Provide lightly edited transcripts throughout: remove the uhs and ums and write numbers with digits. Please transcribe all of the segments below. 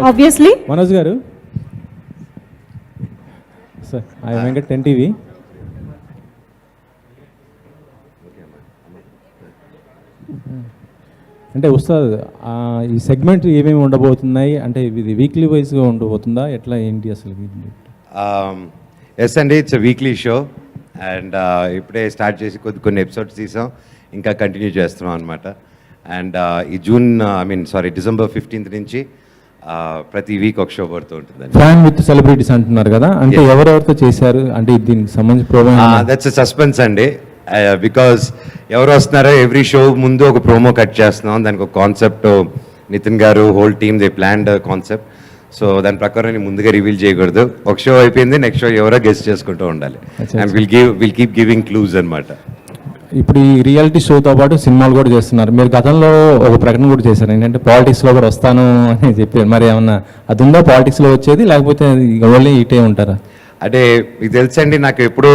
Obviously. Manoj గారు sir, I Venkat 10 TV. అంటే ఉస్తాద్, ఈ సెగ్మెంట్ ఏమేమి ఉండబోతున్నాయి అంటే ఇది వీక్లీ వైజ్గా ఉండబోతుందా ఎట్లా ఏంటి అసలు? ఎస్ అండి, ఇట్స్ వీక్లీ షో అండ్ ఇప్పుడే స్టార్ట్ చేసి కొన్ని ఎపిసోడ్స్ తీసాం, ఇంకా కంటిన్యూ చేస్తున్నాం అనమాట. అండ్ ఈ డిసెంబర్ 15th నుంచి ప్రతి వీక్ ఒక షో పడుతూ ఉంటుంది. ఫ్యాన్ విత్ సెలబ్రిటీస్ అంటున్నారు కదా, అంటే ఎవరెవరితో చేశారు అంటే దీనికి సంబంధించి ప్రోగ్రామ్? దట్స్ సస్పెన్స్ అండి, బికాజ్ ఎవరు వస్తున్నారో ఎవ్రీ షో ముందు ఒక ప్రోమో కట్ చేస్తున్నాం. దానికి ఒక కాన్సెప్ట్ నితిన్ గారు whole team they planned concept. So దాని ప్రకారం నేను ముందుగా రివీల్ చేయకూడదు. ఒక షో అయిపోయింది, నెక్స్ట్ షో ఎవరో గెస్ట్ చేసుకుంటూ ఉండాలి. And will keep giving clues అనమాట. ఇప్పుడు ఈ రియాలిటీ షోతో పాటు సినిమాలు కూడా చేస్తున్నారు. మీరు గతంలో ఒక ప్రకటన కూడా చేశారు, ఏంటంటే పాలిటిక్స్లో కూడా వస్తాను అని చెప్పారు. మరి ఏమన్నా అది ఉందా పాలిటిక్స్లో వచ్చేది, లేకపోతే ఓన్లీ ఇటే ఉంటారా? అంటే మీకు తెలుసండి, నాకు ఎప్పుడూ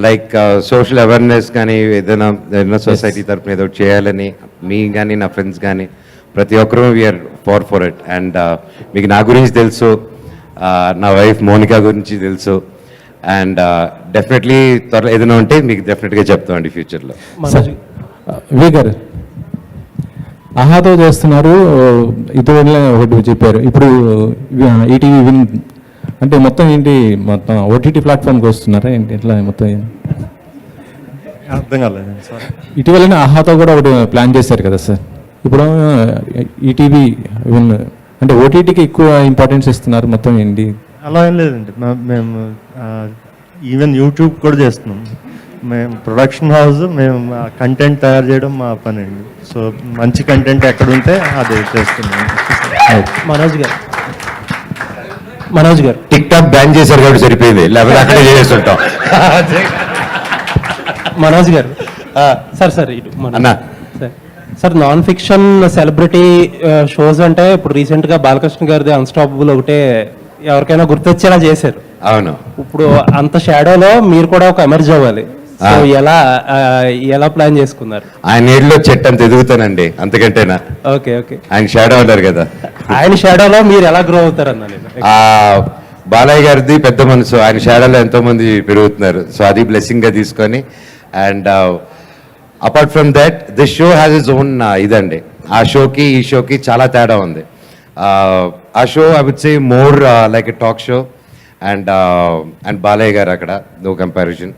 లైక్ సోషల్ అవేర్నెస్ కానీ ఏదైనా సొసైటీ తరఫున ఏదో చేయాలని మీ కానీ నా ఫ్రెండ్స్ కానీ ప్రతి ఒక్కరూ వీఆర్ ఫర్ ఇట్. అండ్ మీకు నా గురించి తెలుసు, నా వైఫ్ మోనికా గురించి తెలుసు. అండ్ డెఫినెట్లీ త్వరలో ఏదైనా ఉంటే మీకు డెఫినెట్గా చెప్తామండి ఫ్యూచర్లో. వి గారు ఆహాతో చేస్తున్నారు, ఇటీవల ఒకటి చెప్పారు. ఇప్పుడు ఈటీవీ విన్ అంటే మొత్తం ఏంటి, మొత్తం ఓటీటీ ప్లాట్ఫామ్కి వస్తున్నారా ఏంటి, ఎట్లా మొత్తం అర్థం కాలేదు సార్. ఇటీవలనే ఆహాతో కూడా ఒకటి ప్లాన్ చేశారు కదా సార్. ఇప్పుడు ఈటీవీ విన్ అంటే ఓటీటీకి ఎక్కువ ఇంపార్టెన్స్ ఇస్తున్నారు, మొత్తం ఏంటి? అలా ఏం లేదండి, మేము ఈవెన్ యూట్యూబ్ కూడా చేస్తున్నాం. మేము ప్రొడక్షన్ హౌస్, మేము కంటెంట్ తయారు చేయడం మా పని అండి. సో మంచి కంటెంట్ ఎక్కడ ఉంటే అది చేస్తున్నాం. మనోజ్ గారు టిక్ టాక్ బ్యాన్ చేశారు కాబట్టి సరిపోయింది, లేకపోతే అక్కడే చేస్తుంటాం. మనోజ్ గారు సార్ ఇటు అన్నా sir, non fiction celebrity shows అంటే ఇప్పుడు రీసెంట్ గా బాలకృష్ణ గారిది అన్స్టాపబుల్ ఒకటే ఎవరికైనా గుర్తొచ్చేలా చేశారు. అవును, ఇప్పుడు అంత షాడోలో మీరు కూడా ఒక ఎమర్జ్ అవ్వాలి. సో ఎలా ప్లాన్ చేసుకున్నారు? ఆయన నీళ్ళలో చెట్టు అంత ఎదుగుతానండి, అంతకంటేనా? ఓకే ఆయన షాడో ఉన్నారు కదా, ఆయన షాడోలో మీరు ఎలా గ్రో అవుతారన్న నేను. బాలయ్య గారిది పెద్ద మనసు, ఆయన షాడోలో ఎంతో మంది పెరుగుతున్నారు. సో అది బ్లెస్సింగ్ గా తీసుకొని. And apart from that this show has its own ఇదండి. ఆ షోకి ఈ షోకి చాలా తేడా ఉంది. ఆ show I would say more like a talk show and Balayya garu అక్కడ నో కంపారిజన్.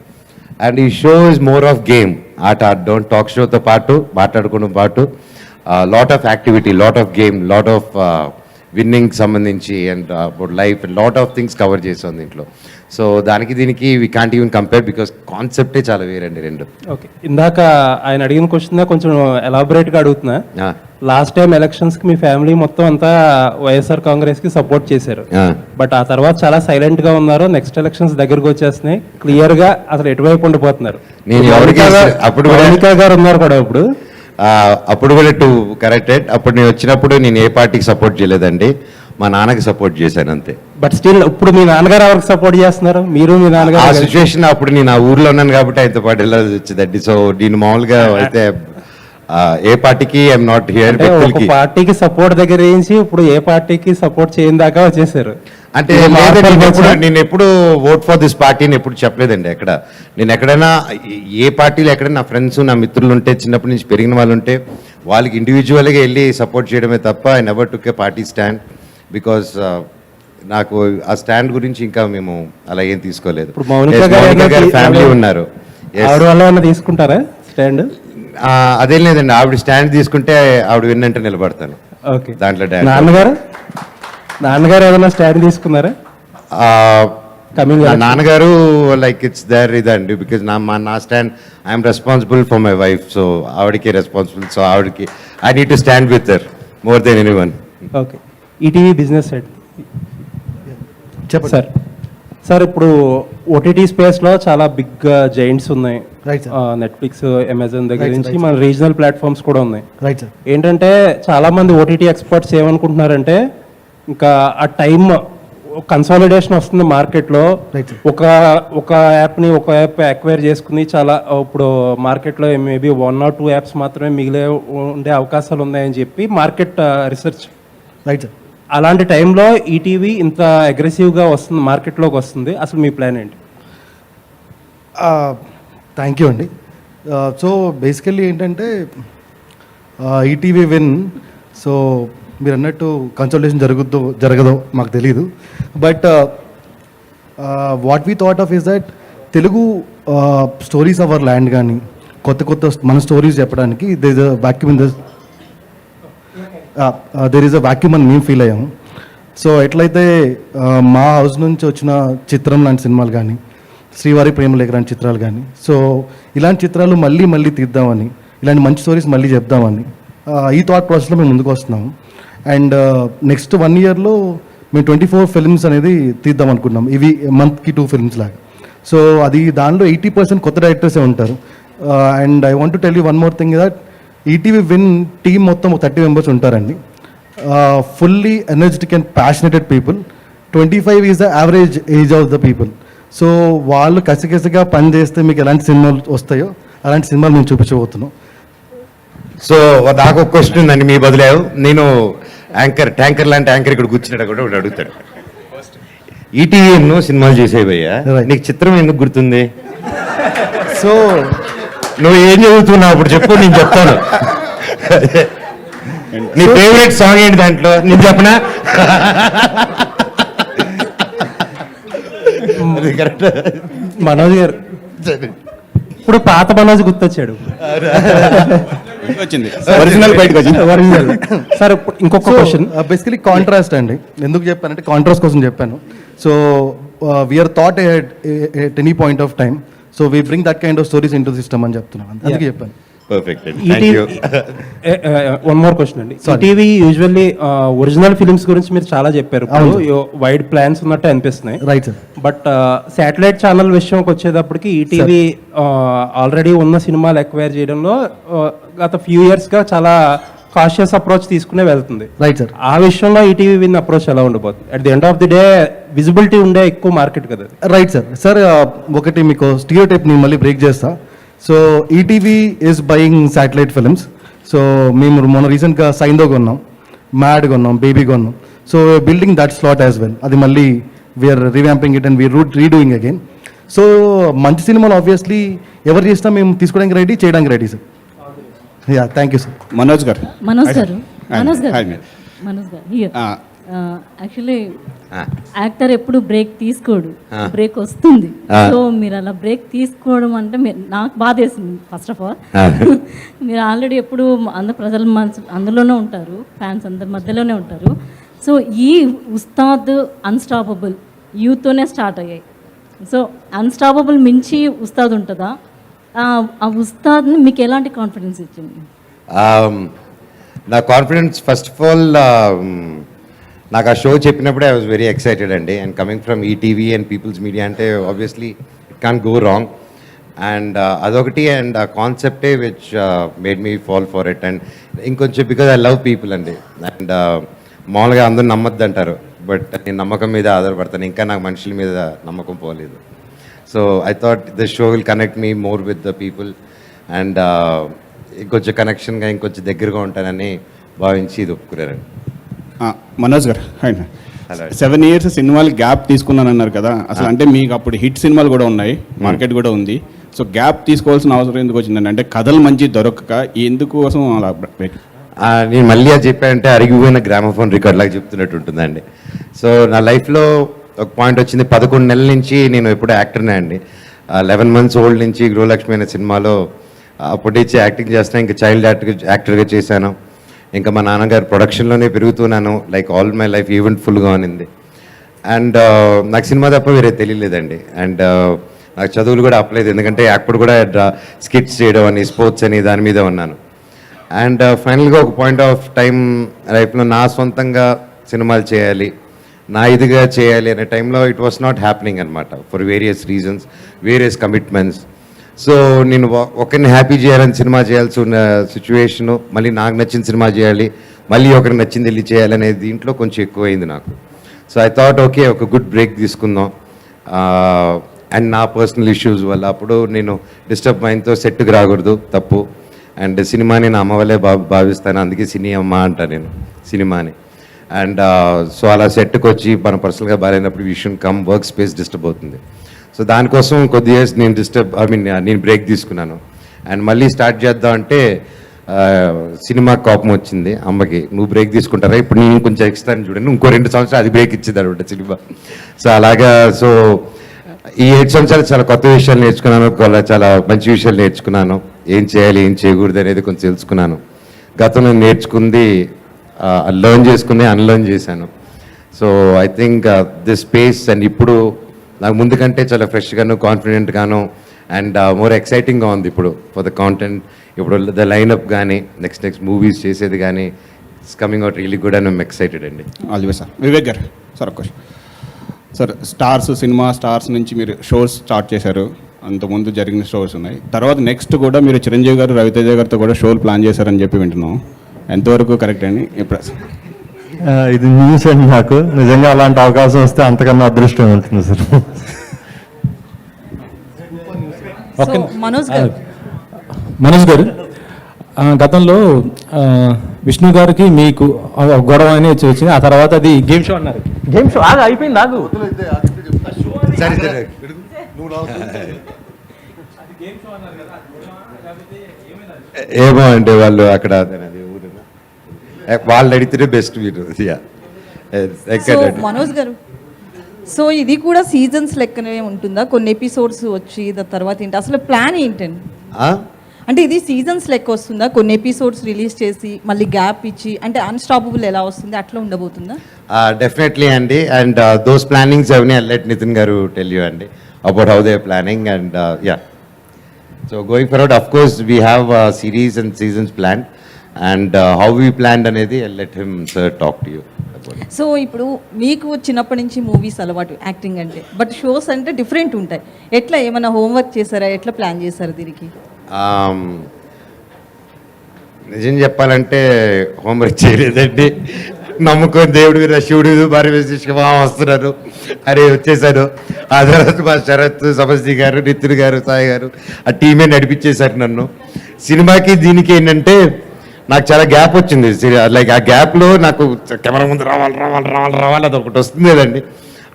అండ్ ఈ show is more of game, ఆట ఆడడం. టాక్ షోతో పాటు మాట్లాడుకోవడం పాటు lot of activity, lot of game, lot of winning సంబంధించి and about life lot of things cover చేసాం దీంట్లో. సో దీనికి we can't even compare because కాన్సెప్టే చాలా వేరండి రెండు. ఓకే, ఇందాక ఆయన అడిగిన క్వశ్చన్ కొంచెం ఎలాబొరేట్గా అడుగుతున్నా. లాస్ట్ టైం ఎలక్షన్స్ కి మీ ఫ్యామిలీ మొత్తం అంతా వైఎస్ఆర్ కాంగ్రెస్ కి సపోర్ట్ చేశారు, బట్ ఆ తర్వాత చాలా సైలెంట్ గా ఉన్నారు. నెక్స్ట్ ఎలక్షన్స్ దగ్గరకు వచ్చేస్తున్నాయి, క్లియర్ గా అసలు ఎటువైపు ఉండిపోతున్నారు. మౌనికా గారు ఉన్నారు కూడా ఇప్పుడు. అప్పుడు కూడా కరెక్టెడ్. అప్పుడు నేను వచ్చినప్పుడు నేను ఏ పార్టీకి సపోర్ట్ చేయలేదండి, మా నాన్నకి సపోర్ట్ చేశాను అంతే. బట్ స్టిల్ ఇప్పుడు మీ నాన్నగారు ఎవరికి సపోర్ట్ చేస్తున్నారు? మీరు మీ నాన్నగారు. ఆ సిచ్యువేషన్ అప్పుడు నేను ఆ ఊర్లో ఉన్నాను కాబట్టి ఆయనతో పాటు వెళ్ళాల్సి వచ్చిందండి. సో నేను మామూలుగా అయితే ఏ పార్టీకి ఐఎమ్ నాట్ హియర్. ఒక పార్టీకి సపోర్ట్ దగ్గర నుంచి ఇప్పుడు ఏ పార్టీకి సపోర్ట్ చేయని దాకా వచ్చేసారు. అంటే నేను ఎప్పుడు ఓట్ ఫర్ దిస్ పార్టీని ఎప్పుడు చెప్పలేదండి. ఎక్కడ నేను ఎక్కడైనా ఏ పార్టీలో ఎక్కడైనా నా ఫ్రెండ్స్ నా మిత్రులు ఉంటే, చిన్నప్పటి నుంచి పెరిగిన వాళ్ళు ఉంటే వాళ్ళకి ఇండివిజువల్గా వెళ్ళి సపోర్ట్ చేయడమే తప్ప I never took A party stand. Because నాకు ఆ స్టాండ్ గురించి ఇంకా మేము అలా ఏం తీసుకోలేదు. ఫ్యామిలీ ఉన్నారు, తీసుకుంటారా స్టాండ్? అదేం లేదండి, ఆవిడ స్టాండ్ తీసుకుంటే ఆవిడ విన్నంటే నిలబడతాను. దాంట్లో నాన్నగారు ఏదైనా స్టాండ్ తీసుకున్నారా? నాన్నగారు లైక్ ఇట్స్ దేర్ ఇదండి, బికాజ్ నా stand I'm responsible for my wife. So ఆవిడకి రెస్పాన్సిబుల్. సో ఆవిడకి I need to stand with her more than anyone. Okay, ETV business side చెప్పండి సార్. ఇప్పుడు ఓటీటీ స్పేస్లో చాలా బిగ్ జైంట్స్ ఉన్నాయి, నెట్ఫ్లిక్స్, అమెజాన్ దగ్గర నుంచి మన రీజనల్ ప్లాట్ఫామ్స్ కూడా ఉన్నాయి. ఏంటంటే చాలా మంది ఓటీటీ ఎక్స్పర్ట్స్ ఏమనుకుంటున్నారంటే ఇంకా ఆ టైం కన్సాలిడేషన్ వస్తుంది మార్కెట్లో. ఒక యాప్ని ఒక యాప్ అక్వైర్ చేసుకుని చాలా ఇప్పుడు మార్కెట్లో మేబీ 1 or 2 యాప్స్ మాత్రమే మిగిలే ఉండే అవకాశాలు ఉన్నాయని చెప్పి మార్కెట్ రీసెర్చ్ అలాంటి టైంలో ఈటీవీ ఇంత అగ్రెసివ్గా వస్తుంది, మార్కెట్లోకి వస్తుంది, అసలు మీ ప్లాన్ ఏంటి? థ్యాంక్ యూ అండి. సో బేసికల్లీ ఏంటంటే ఈటీవీ విన్, సో మీరు అన్నట్టు కన్సల్టేషన్ జరగదో మాకు తెలియదు. But what we thought of is that Telugu stories our land కానీ కొత్త మన స్టోరీస్ చెప్పడానికి there is a vacuum in there is a vacuum అని మేము ఫీల్ అయ్యాము. సో ఎట్లయితే మా హౌస్ నుంచి వచ్చిన చిత్రం లాంటి సినిమాలు కానీ, శ్రీవారి ప్రేమలేఖ లాంటి చిత్రాలు కానీ, సో ఇలాంటి చిత్రాలు మళ్ళీ తీద్దామని, ఇలాంటి మంచి స్టోరీస్ మళ్ళీ చెప్దామని ఈ థాట్ ప్రాసెస్లో మేము ముందుకు వస్తున్నాము. అండ్ నెక్స్ట్ 1 yearలో మేము 24 ఫిల్మ్స్ అనేది తీద్దాం అనుకున్నాం, ఇవి మంత్కి 2 ఫిల్మ్స్ లాగా. సో అది దానిలో 80% కొత్త డైరెక్టర్సే ఉంటారు. And I want to tell you one more thing that ETV win team మొత్తం 30 members ఉంటారండి. Fully energetic and passionated people. 25 is the average age of the people. So వాళ్ళు కసిగా పని చేస్తే మీకు ఎలాంటి సినిమాలు వస్తాయో అలాంటి సినిమాలు మేము చూపించబోతున్నాం. సో నాకు ఒక క్వశ్చన్ ఉందండి, మీ బదులేవు. నేను ట్యాంకర్ లాంటి యాంకర్ ఇక్కడ కూర్చున్నాడు కూడా ఒకటి అడుగుతాడు. ఈటీవీ ఎన్నో సినిమాలు చేసేవయ్యా, నీకు చిత్రం ఎందుకు గుర్తుంది? సో నువ్వు ఏం చదువుతున్నావు అప్పుడు చెప్పు, నేను చెప్తాను. నీ ఫేవరెట్ సాంగ్ ఏంటి దాంట్లో, నేను చెప్పనా? కరెక్ట్. మనోజ్ గారు ఇప్పుడు పాత మనోజ్ గుర్తొచ్చాడు. వచ్చింది ఒరిజినల్ బయటకు వచ్చింది. ఒరిజినల్. సార్ ఇంకొక క్వశ్చన్. బేసికలీ కాంట్రాస్ట్ అండి. ఎందుకు చెప్పానంటే కాంట్రాస్ట్ కోసం చెప్పాను. So we're thought at any point of time, so we bring that kind of stories into system అని చెప్తున్నాను, అందుకే చెప్పాను. పర్ఫెక్ట్ అండి, thank you. One more question అండి. ఈటీవీ యూజువల్లీ ఒరిజినల్ ఫిలిమ్స్ గురించి మీరు చాలా చెప్పారు, వైడ్ ప్లాన్స్ ఉన్నట్టు అనిపిస్తున్నాయి. Right sir. But satellite channel విషయంకి వచ్చేటప్పటికి ఈటీవీ ఆల్రెడీ ఉన్న సినిమాలు ఎక్వైర్ చేయడంలో గత ఫ్యూ ఇయర్స్గా చాలా కాషియస్ అప్రోచ్ తీసుకునే వెళ్తుంది. Right sir. ఆ విషయంలో ఈటీవీ విన్ అప్రోచ్ ఎలా ఉండబోతుంది? At the end of the day visibility ఉండే ఎక్కువ మార్కెట్ కదా. Right sir. సార్ ఒకటి మీకు స్టీరియోటైప్ నేను మళ్ళీ బ్రేక్ చేస్తా. So ETV is buying satellite films. So మేము మొన్న రీసెంట్గా సైందో కొన్నాం, మ్యాడ్ కొన్నాం, బేబీ కొన్నాం. So building that slot as well. అది మళ్ళీ we're revamping it and we're redoing again. So మంచి సినిమాలు ఆబ్వియస్లీ ఎవరు చేసినా మేము తీసుకోవడానికి రెడీ, చేయడానికి ready sir. Yeah, thank you sir. Manoj garu actually actor ఎప్పుడు బ్రేక్ తీసుకోడు, బ్రేక్ వస్తుంది. సో మీరు అలా బ్రేక్ తీసుకోవడం అంటే నాకు బాధేసింది. ఫస్ట్ ఆఫ్ ఆల్ మీరు ఆల్రెడీ ఎప్పుడు అందరు ప్రజల అందులోనే ఉంటారు, ఫ్యాన్స్ అందరి మధ్యలోనే ఉంటారు. సో ఈ ఉస్తాద్ అన్స్టాపబుల్ యూత్తోనే స్టార్ట్ అయ్యాయి. సో అన్స్టాపబుల్ మించి ఉస్తాద్ ఉంటుందా? ఆ ఉస్తాద్ని మీకు ఎలాంటి కాన్ఫిడెన్స్ ఇచ్చింది? నా కాన్ఫిడెన్స్ ఫస్ట్ ఆఫ్ ఆల్, నాకు ఆ షో చెప్పినప్పుడే ఐ వాజ్ వెరీ ఎక్సైటెడ్ అండి. And coming from ETV and peoples Media అంటే obviously it can't go wrong. And అదొకటి, అండ్ ఆ కాన్సెప్టే which made me fall for it. And ఇంకొంచెం బికాజ్ ఐ లవ్ పీపుల్ అండి. అండ్ మామూలుగా అందరూ నమ్మద్దు అంటారు, బట్ నేను నమ్మకం మీద ఆధారపడతాను. ఇంకా నాకు మనుషుల మీద నమ్మకం పోలేదు. So I thought the show will connect me more with the people. And ఇంకొంచెం కనెక్షన్గా ఇంకొంచెం దగ్గరగా ఉంటానని భావించి ఇది ఒప్పుకున్నారండి. మనోజ్ గారు 7 years సినిమాలు గ్యాప్ తీసుకున్నాను అన్నారు కదా, అసలు అంటే మీకు అప్పుడు హిట్ సినిమాలు కూడా ఉన్నాయి, మార్కెట్ కూడా ఉంది. సో గ్యాప్ తీసుకోవాల్సిన అవసరం ఎందుకు వచ్చిందండి? అంటే కథలు మంచి దొరకక ఎందుకోసం అలా? నేను మళ్ళీ అది చెప్పానంటే అరిగిపోయిన గ్రామోఫోన్ రికార్డ్ లాగా చెప్తున్నట్టు ఉంటుందండి. సో నా లైఫ్లో ఒక పాయింట్ వచ్చింది, 11 నెలల నుంచి నేను ఎప్పుడు యాక్టర్నే అండి. 11 months ఓల్డ్ నుంచి గృహలక్ష్మి అనే సినిమాలో అప్పటి నుంచి యాక్టింగ్ చేస్తాను. ఇంకా చైల్డ్ యాక్టర్గా చేశాను. ఇంకా మా నాన్నగారు ప్రొడక్షన్లోనే పెరుగుతున్నాను. లైక్ ఆల్ మై లైఫ్ ఈవెంట్ఫుల్గా ఉన్నింది. అండ్ నాకు సినిమా తప్ప వేరే తెలియలేదండి. అండ్ నాకు చదువులు కూడా అప్పలేదు, ఎందుకంటే అప్పుడు కూడా స్కిట్స్ చేయడం అని, స్పోర్ట్స్ అని దాని మీద ఉన్నాను. అండ్ ఫైనల్గా ఒక పాయింట్ ఆఫ్ టైం లైఫ్లో నా సొంతంగా సినిమాలు చేయాలి, నా ఇదిగా చేయాలి అనే టైంలో ఇట్ వాస్ నాట్ హ్యాపెనింగ్ అనమాట, for various reasons, various commitments. So నేను ఒకరిని హ్యాపీ చేయాలని సినిమా చేయాల్సి ఉన్న సిచ్యువేషను, మళ్ళీ నాకు నచ్చిన సినిమా చేయాలి, మళ్ళీ ఒకరికి నచ్చింది వెళ్ళి చేయాలనే దీంట్లో కొంచెం ఎక్కువైంది నాకు. సో ఐ థాట్ ఓకే, ఒక గుడ్ బ్రేక్ తీసుకుందాం. అండ్ నా పర్సనల్ ఇష్యూస్ వల్ల అప్పుడు నేను డిస్టర్బ్ మైండ్తో సెట్కి రాకూడదు, తప్పు. అండ్ సినిమాని నా అమ్మ వల్లే భావిస్తాను, అందుకే సినీ అమ్మ అంటా నేను సినిమాని. అండ్ సో అలా సెట్కి వచ్చి మన పర్సనల్గా బాగాలేనప్పుడు we should come work space disturb అవుతుంది. సో దానికోసం కొద్ది ఇయర్స్ నేను నేను బ్రేక్ తీసుకున్నాను. అండ్ మళ్ళీ స్టార్ట్ చేద్దాం అంటే సినిమా కోపం వచ్చింది అమ్మకి, నువ్వు బ్రేక్ తీసుకుంటారా, ఇప్పుడు నేను కొంచెం ఎక్స్ట్రా చూడండి, ఇంకో 2 సంవత్సరాలు అది బ్రేక్ ఇచ్చింది అనమాట సినిమా. సో అలాగా సో ఈ 7 సంవత్సరాలు చాలా కొత్త విషయాలు నేర్చుకున్నాను, చాలా మంచి విషయాలు నేర్చుకున్నాను, ఏం చేయాలి ఏం చేయకూడదు అనేది కొంచెం తెలుసుకున్నాను. గతంలో నేర్చుకుంది లర్న్ చేసుకుని అన్లర్న్ చేశాను. So I think this space and ఇప్పుడు నాకు ముందు కంటే చాలా ఫ్రెష్గాను కాన్ఫిడెంట్గాను అండ్ మోర్ ఎక్సైటింగ్గా ఉంది ఇప్పుడు ఫర్ ద కాంటెంట్. ఇప్పుడు ద లైన్అప్ కానీ నెక్స్ట్ మూవీస్ చేసేది కానీ it's coming out really good and I'm excited అండి. All the best sir. Vivek garu sir, ఒక క్వశ్చన్ సార్. సినిమా స్టార్స్ నుంచి మీరు షోస్ స్టార్ట్ చేశారు, అంతకుముందు జరిగిన షోస్ ఉన్నాయి, తర్వాత నెక్స్ట్ కూడా మీరు చిరంజీవి గారు రవితేజ గారితో కూడా షోలు ప్లాన్ చేశారని చెప్పి వింటున్నాం, ఎంతవరకు కరెక్ట్ అండి? ఇప్పుడు ఇది న్యూస్ అండి. నాకు నిజంగా అలాంటి అవకాశం వస్తే అంతకన్నా అదృష్టం ఉంటుంది సార్. మనోజ్ గారు, గతంలో విష్ణు గారికి మీకు గొడవ అని వచ్చింది, ఆ తర్వాత అది గేమ్ షో అన్నారు. గేమ్ షో అయిపోయింది, ఆగు. ఏమో అంటే వాళ్ళు అక్కడ వాళ్ళు అడిగితే బెస్ట్ మీరు. మనోజ్ గారు, సో ఇది కూడా సీజన్స్ లెక్కనే ఉంటుందా? కొన్ని ఎపిసోడ్స్ వచ్చి తర్వాత ఏంటి అసలు ప్లాన్ ఏంటండి? అంటే ఇది సీజన్స్ లెక్క వస్తుందా? కొన్ని ఎపిసోడ్స్ రిలీజ్ చేసి మళ్ళీ గ్యాప్ ఇచ్చి, అంటే అన్స్టాపబుల్ ఎలా వస్తుంది అట్లా ఉండబోతుందా? డెఫినెట్లీ అండి. అండ్ దోస్ ప్లానింగ్స్ అవన్నీ let Nithin garu tell you అండి about how they planning. And yeah, so going forward of course we have series and seasons plan and how we plan అనేది let him sir talk to you. So ఇప్పుడు మీకు చిన్నప్పటి నుంచి movies అలవాటు acting అంటే, but shows అంటే different ఉంటాయి. ఎట్లా ఏమైనా హోంవర్క్ చేశారా? ఎట్లా ప్లాన్ చేశారు దీనికి? నిజం చెప్పాలంటే హోంవర్క్ చేయలేదండి. నమ్ముకొని దేవుడు మీద శివుడు భార్య వస్తున్నారు, అరే వచ్చేసారు. ఆ తర్వాత మా శరత్, సమస్తి గారు, నితిన్ గారు, సాయి గారు ఆ టీమే నడిపించేశారు నన్ను. సినిమాకి దీనికి ఏంటంటే నాకు చాలా గ్యాప్ వచ్చింది. లైక్ ఆ గ్యాప్లో నాకు కెమెరా ముందు రావాలి అది ఒకటి వస్తుంది కదండి,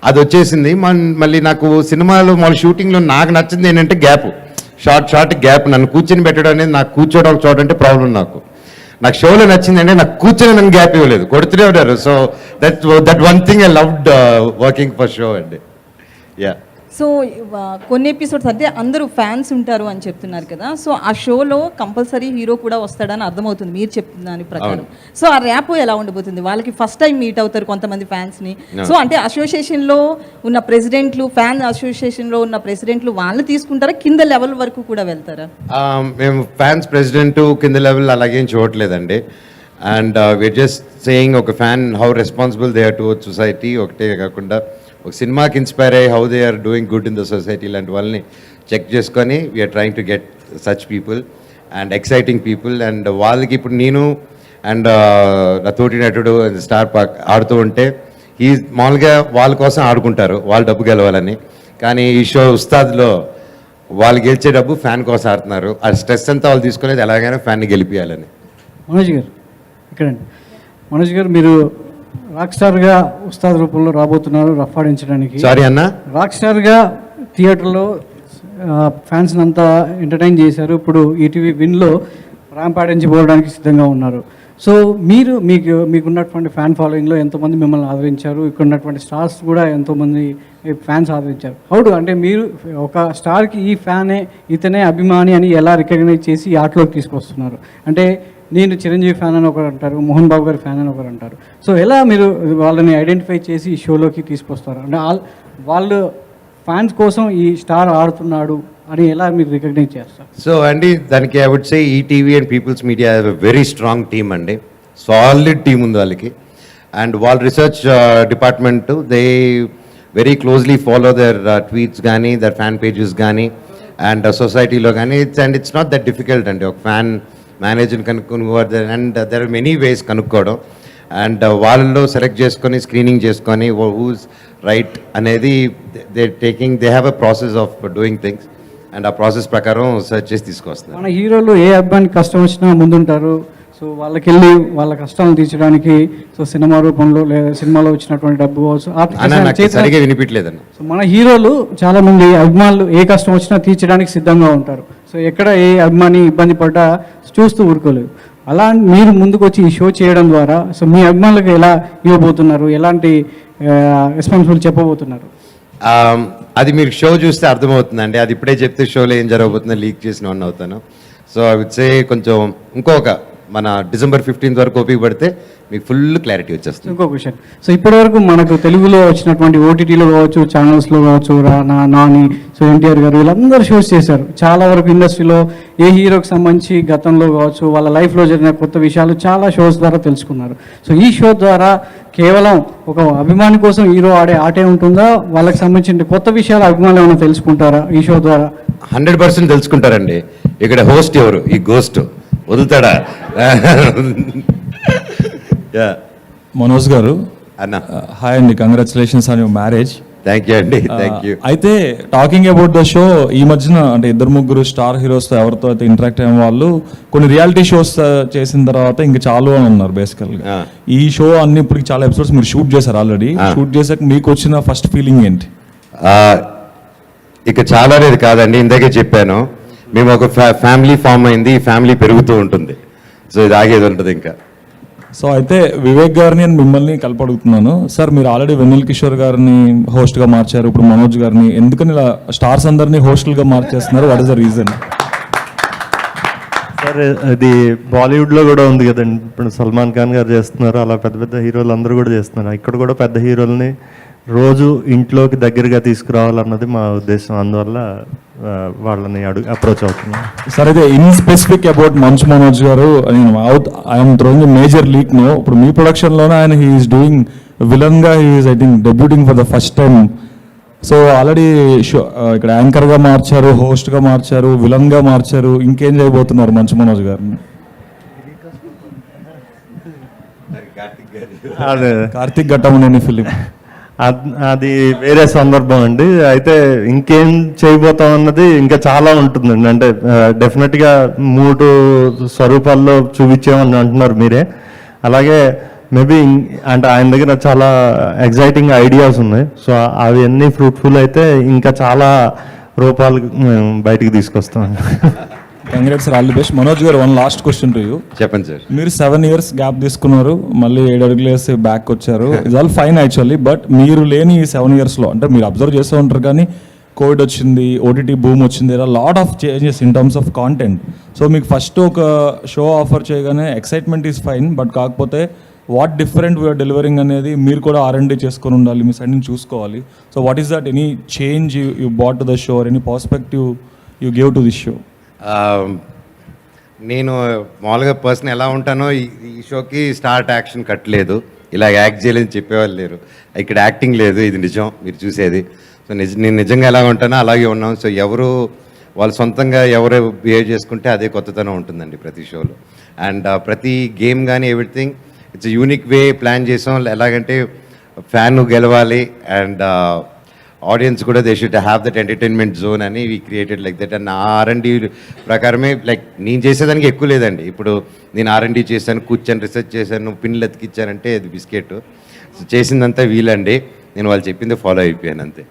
అది వచ్చేసింది. మళ్ళీ నాకు సినిమాలో మళ్ళీ షూటింగ్లో నాకు నచ్చింది ఏంటంటే గ్యాప్, షార్ట్ గ్యాప్. నన్ను కూర్చొని పెట్టడం అనేది, నాకు కూర్చోవడం చూడంటే ప్రాబ్లం. నాకు షోలో నచ్చిందంటే నాకు కూర్చొని నన్ను గ్యాప్ ఇవ్వలేదు, కొడుతూనే ఉన్నారు. So that one thing I loved working for show అండి. యా, సో కొన్ని ఎపిసోడ్స్ అంటే అందరూ ఫ్యాన్స్ ఉంటారు అని చెప్తున్నారు కదా, సో ఆ షోలో కంపల్సరీ హీరో కూడా వస్తాడని అర్థమవుతుంది మీరు చెప్తున్న దాని ప్రకారం. సో ఆ ర్యాప్ ఎలా ఉండబోతుంది? వాళ్ళకి ఫస్ట్ టైం మీట్ అవుతారు కొంతమంది ఫ్యాన్స్ని. సో అంటే అసోసియేషన్లో ఉన్న ప్రెసిడెంట్లు, ఫ్యాన్ అసోసియేషన్లో ఉన్న ప్రెసిడెంట్లు వాళ్ళు తీసుకుంటారా? కింద లెవెల్ వరకు కూడా వెళ్తారా? మేము ఫ్యాన్స్ ప్రెసిడెంట్ కింద లెవెల్ అలాగేం చూడట్లేదండి. అండ్ వీఆర్ జస్ట్ సేయింగ్ ఒక fan how responsible they are towards society. ఒకటే కాకుండా ఒక సినిమాకి ఇన్స్పైర్ అయ్యి how they are doing good in the society, ఇలాంటి వాళ్ళని చెక్ చేసుకొని we're trying to get such people and exciting people. And వాళ్ళకి ఇప్పుడు నేను అండ్ నా తోటి నటుడు స్టార్ పార్క్ ఆడుతూ ఉంటే ఈ మామూలుగా వాళ్ళ కోసం ఆడుకుంటారు, వాళ్ళు డబ్బు గెలవాలని. కానీ ఈ షో ఉస్తాద్లో వాళ్ళు గెలిచే డబ్బు ఫ్యాన్ కోసం ఆడుతున్నారు. ఆ స్ట్రెస్ అంతా వాళ్ళు తీసుకునేది ఎలాగైనా ఫ్యాన్ని గెలిపించాలని. మనోజ్ గారు ఇక్కడండి. మనోజ్ గారు, మీరు రాక్ స్టార్గా ఉస్తాద్ రూపంలో రాబోతున్నారు రఫ్ ఆడించడానికి. సారీ అన్న, రాక్ స్టార్గా థియేటర్లో ఫ్యాన్స్ని అంతా ఎంటర్టైన్ చేశారు. ఇప్పుడు ఈటీవీ విన్లో ర్యాంప్ ఆడించబోవడానికి సిద్ధంగా ఉన్నారు. సో మీకున్నటువంటి ఫ్యాన్ ఫాలోయింగ్లో ఎంతోమంది మిమ్మల్ని ఆదరించారు, ఇక్కడ ఉన్నటువంటి స్టార్స్ కూడా ఎంతోమంది ఫ్యాన్స్ ఆదరించారు. హౌడు అంటే మీరు ఒక స్టార్కి ఈ ఫ్యానే ఇతనే అభిమాని అని ఎలా రికగ్నైజ్ చేసి ఈ ఆటలోకి తీసుకొస్తున్నారు? అంటే నేను చిరంజీవి ఫ్యాన్ అని ఒకరు అంటారు, మోహన్ బాబు గారి ఫ్యాన్ అని ఒకరు అంటారు. సో ఎలా మీరు వాళ్ళని ఐడెంటిఫై చేసి ఈ షోలోకి తీసుకొస్తారు? అంటే వాళ్ళు ఫ్యాన్స్ కోసం ఈ స్టార్ ఆడుతున్నాడు అని ఎలా మీరు రికగ్నైజ్ చేస్తారు? సో అండి, దానికి I would say ETV and peoples Media have a very strong team అండి, సాలిడ్ టీమ్ ఉంది వాళ్ళకి. అండ్ వాళ్ళ research department they very closely follow their tweets కానీ దర్ ఫ్యాన్ పేజెస్ కానీ అండ్ సొసైటీలో కానీ. ఇట్స్ నాట్ దట్ డిఫికల్ట్ అండి ఒక ఫ్యాన్ మేనేజర్ని కనుక్కొని. And there are many ways కనుక్కోవడం. అండ్ వాళ్ళలో సెలెక్ట్ చేసుకొని స్క్రీనింగ్ చేసుకొని హూస్ రైట్ అనేది they have a process of doing things. And ఆ ప్రాసెస్ ప్రకారం సెర్చ్ చేసి తీసుకొస్తున్నారు. మన హీరోలు ఏ అబ్బాయిని కష్టం వచ్చినా ముందుంటారు. సో వాళ్ళకెళ్ళి వాళ్ళ కష్టాలను తీర్చడానికి సో సినిమా రూపంలో లేదా సినిమాలో వచ్చినటువంటి డబ్బు కావచ్చు అన్న నాకు సరిగా వినిపించలేదన్న. సో మన హీరోలు చాలా మంది అభిమానులు ఏ కష్టం వచ్చినా తీర్చడానికి సిద్ధంగా ఉంటారు. సో ఎక్కడ ఏ అభిమాని ఇబ్బంది పడ్డా చూస్తూ ఊరుకోలేదు. అలా మీరు ముందుకు వచ్చి ఈ షో చేయడం ద్వారా సో మీ అభిమానులకు ఎలా ఇవ్వబోతున్నారు, ఎలాంటి రెస్పాన్సిబుల్ చెప్పబోతున్నారు? అది మీరు షో చూస్తే అర్థమవుతుందండి. అది ఇప్పుడే చెప్తే షోలో ఏం జరగబోతుందో లీక్ చేసిన వాడిని అవుతాను. సో ఐ వుడ్ సే కొంచెం ఇంకొక మన December 15th వరకు ఓపిక పడితే మీకు ఫుల్ క్లారిటీ వచ్చేస్తుంది. ఇంకో క్వశ్చన్, సో ఇప్పటివరకు మనకు తెలుగులో వచ్చినటువంటి ఓటీటీలో కావచ్చు, ఛానల్స్లో కావచ్చు, రానా, నాని, సో ఎన్టీఆర్ గారు వీళ్ళందరూ షోస్ చేశారు. చాలా వరకు ఇండస్ట్రీలో ఏ హీరోకి సంబంధించి గతంలో కావచ్చు వాళ్ళ లైఫ్లో జరిగిన కొత్త విషయాలు చాలా షోస్ ద్వారా తెలుసుకున్నారు. సో ఈ షో ద్వారా కేవలం ఒక అభిమాని కోసం హీరో ఆడే ఆటే ఉంటుందా, వాళ్ళకి సంబంధించిన కొత్త విషయాలు అభిమానులు ఏమైనా తెలుసుకుంటారా ఈ షో ద్వారా? 100% తెలుసుకుంటారండి. ఇక్కడ హోస్ట్ ఎవరు? ఈ గోస్ట్ వదులుతాడా? మనోజ్ గారు అన్న హాయ్ అండి, congratulations on your marriage. Thank you అండి, థ్యాంక్ యూ. అయితే టాకింగ్ అబౌట్ ద షో, ఈ మధ్యన అంటే 2-3 స్టార్ హీరోస్తో ఎవరితో అయితే ఇంటరాక్ట్ అయిన వాళ్ళు కొన్ని రియాలిటీ షోస్ చేసిన తర్వాత ఇంకా చాలు అని ఉన్నారు బేసికల్గా. ఈ షో అన్ని ఇప్పుడు చాలా ఎపిసోడ్స్ మీరు షూట్ చేశారు ఆల్రెడీ. షూట్ చేశాక మీకు వచ్చిన ఫస్ట్ ఫీలింగ్ ఏంటి? ఇక చాలా అనేది కాదండి, ఇందాకే చెప్పాను, మేము ఒక ఫ్యామిలీ ఫామ్ అయింది, ఈ ఫ్యామిలీ పెరుగుతూ ఉంటుంది. సో ఇది ఆగేది ఉంటుంది ఇంకా. సో అయితే వివేక్ గారిని నేను మిమ్మల్ని కలపడుగుతున్నాను సార్. మీరు ఆల్రెడీ వెన్నెల కిషోర్ గారిని హోస్ట్గా మార్చారు, ఇప్పుడు మనోజ్ గారిని, ఎందుకని ఇలా స్టార్స్ అందరినీ హోస్టులుగా మార్చేస్తున్నారు? What is the reason? Sir అది బాలీవుడ్లో కూడా ఉంది కదండి, ఇప్పుడు సల్మాన్ ఖాన్ గారు చేస్తున్నారు, అలా పెద్ద పెద్ద హీరోలు అందరూ కూడా చేస్తున్నారు. ఇక్కడ కూడా పెద్ద హీరోల్ని రోజు ఇంట్లోకి దగ్గరగా తీసుకురావాలన్నది మా ఉద్దేశం. అందువల్ల వాళ్ళని అప్రోచ్ అవుతున్నాం. సార్ అయితే ఇన్ స్పెసిఫిక్ అబౌట్ మంచు మనోజ్ గారు, నేను I'm throwing major leak no. ఇప్పుడు మీ ప్రొడక్షన్లోనే ఆయన హీఈస్ డూయింగ్ విలన్గా, he's I think debuting for the first time. So already show ఇక్కడ యాంకర్గా మార్చారు, హోస్ట్గా మార్చారు, విలన్గా మార్చారు, ఇంకేం చేయబోతున్నారు మంచు మనోజ్ గారిని? అదే కార్తిక్ ఘట్టమనేని ఫిలిం అది వేరే సందర్భం అండి. అయితే ఇంకేం చేయబోతాం అన్నది ఇంకా చాలా ఉంటుందండి. అంటే డెఫినెట్గా 3 స్వరూపాల్లో చూపించామని అంటున్నారు మీరే. అలాగే మేబీ అంటే ఆయన దగ్గర చాలా ఎగ్జైటింగ్ ఐడియాస్ ఉన్నాయి. సో అవి అన్నీ ఫ్రూట్ఫుల్ అయితే ఇంకా చాలా రూపాలు బయటికి తీసుకొస్తాం. Congrats sir, all the best. Manoj garu, one last question to you. చెప్పండి సార్. మీరు 7 years గ్యాప్ తీసుకున్నారు, మళ్ళీ 7 అడుగులు వేసి బ్యాక్ వచ్చారు. It's all fine actually. But మీరు లేని ఈ 7 yearsలో అంటే మీరు అబ్జర్వ్ చేస్తూ ఉంటారు కానీ కోవిడ్ వచ్చింది, ఓటీటీ బూమ్ వచ్చింది, lot of changes in terms of content. So మీకు ఫస్ట్ ఒక షో ఆఫర్ చేయగానే ఎక్సైట్మెంట్ ఈజ్ ఫైన్, బట్ కాకపోతే వాట్ డిఫరెంట్ వీఆర్ డెలివరింగ్ అనేది మీరు కూడా R&D చేసుకొని ఉండాలి, మీ సైడ్ నుంచి చూసుకోవాలి. So what is that any change you brought to the show, any perspective you give to this show? నేను మామూలుగా పర్సన్ ఎలా ఉంటానో ఈ షోకి స్టార్ట్ యాక్షన్ కట్టలేదు, ఇలా యాక్ట్ చేయలేదని చెప్పేవాళ్ళు లేరు. ఇక్కడ యాక్టింగ్ లేదు, ఇది నిజం మీరు చూసేది. సో నేను నిజంగా ఎలా ఉంటానో అలాగే ఉన్నాం. సో ఎవరు వాళ్ళు సొంతంగా ఎవరు బిహేవ్ చేసుకుంటే అదే కొత్తతనం ఉంటుందండి ప్రతి షోలో. అండ్ ప్రతి గేమ్ కానీ everything it's unique way plan చేసాం. ఎలాగంటే ఫ్యాన్ గెలవాలి అండ్ ఆడియన్స్ కూడా they should have that entertainment zone అని we created like that. And R&D ప్రకారమే లైక్ నేను చేసేదానికి ఎక్కువ లేదండి. ఇప్పుడు నేను R&D చేశాను, కూర్చొని రీసెర్చ్ చేశాను, పిన్లు ఎత్తికిచ్చానంటే అది బిస్కెట్. చేసిందంతా వీలండి, నేను వాళ్ళు చెప్పింది ఫాలో అయిపోయాను అంతే.